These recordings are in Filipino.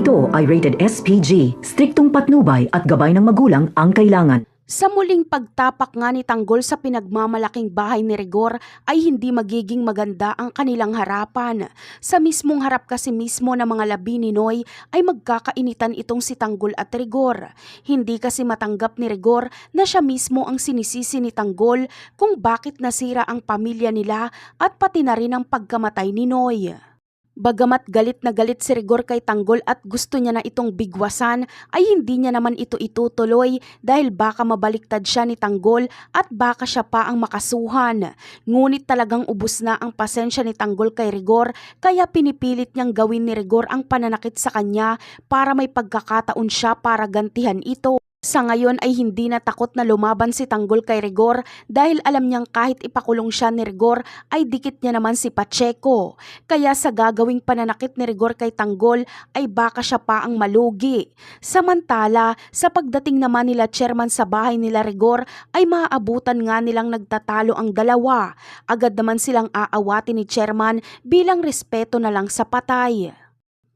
Ito ay rated SPG, striktong patnubay at gabay ng magulang ang kailangan. Sa muling pagtapak nga ni Tanggol sa pinagmamalaking bahay ni Rigor ay hindi magiging maganda ang kanilang harapan. Sa mismong harap kasi mismo ng mga labi ni Noy ay magkakainitan itong si Tanggol at Rigor. Hindi kasi matanggap ni Rigor na siya mismo ang sinisisi ni Tanggol kung bakit nasira ang pamilya nila at pati na rin ang pagkamatay ni Noy. Bagamat galit na galit si Rigor kay Tanggol at gusto niya na itong bigwasan, ay hindi niya naman ito itutuloy dahil baka mabaliktad siya ni Tanggol at baka siya pa ang makasuhan. Ngunit talagang ubos na ang pasensya ni Tanggol kay Rigor kaya pinipilit niyang gawin ni Rigor ang pananakit sa kanya para may pagkakataon siya para gantihan ito. Sa ngayon ay hindi na takot na lumaban si Tanggol kay Rigor dahil alam niyang kahit ipakulong siya ni Rigor ay dikit niya naman si Pacheco. Kaya sa gagawing pananakit ni Rigor kay Tanggol ay baka siya pa ang malugi. Samantala, sa pagdating naman nila chairman sa bahay nila Rigor ay maaabutan nga nilang nagtatalo ang dalawa. Agad naman silang aawati ni chairman bilang respeto na lang sa patay.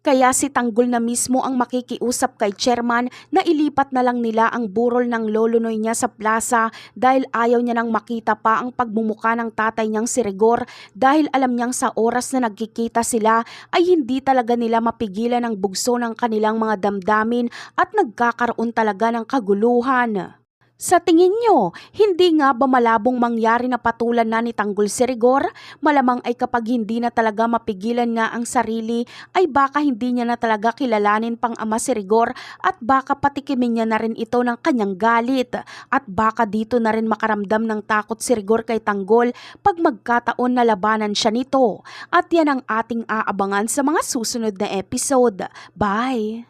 Kaya si Tanggol na mismo ang makikiusap kay chairman na ilipat na lang nila ang burol ng lolo Noy niya sa plaza dahil ayaw niya nang makita pa ang pagmumuka ng tatay niyang si Rigor dahil alam niyang sa oras na nagkikita sila ay hindi talaga nila mapigilan ang bugso ng kanilang mga damdamin at nagkakaroon talaga ng kaguluhan. Sa tingin nyo, hindi nga ba malabong mangyari na patulan na ni Tanggol si Rigor? Malamang ay kapag hindi na talaga mapigilan nga ang sarili, ay baka hindi niya na talaga kilalanin pang ama si Rigor at baka patikimin niya na rin ito ng kanyang galit. At baka dito na rin makaramdam ng takot si Rigor kay Tanggol pag magkataon na labanan siya nito. At yan ang ating aabangan sa mga susunod na episode. Bye!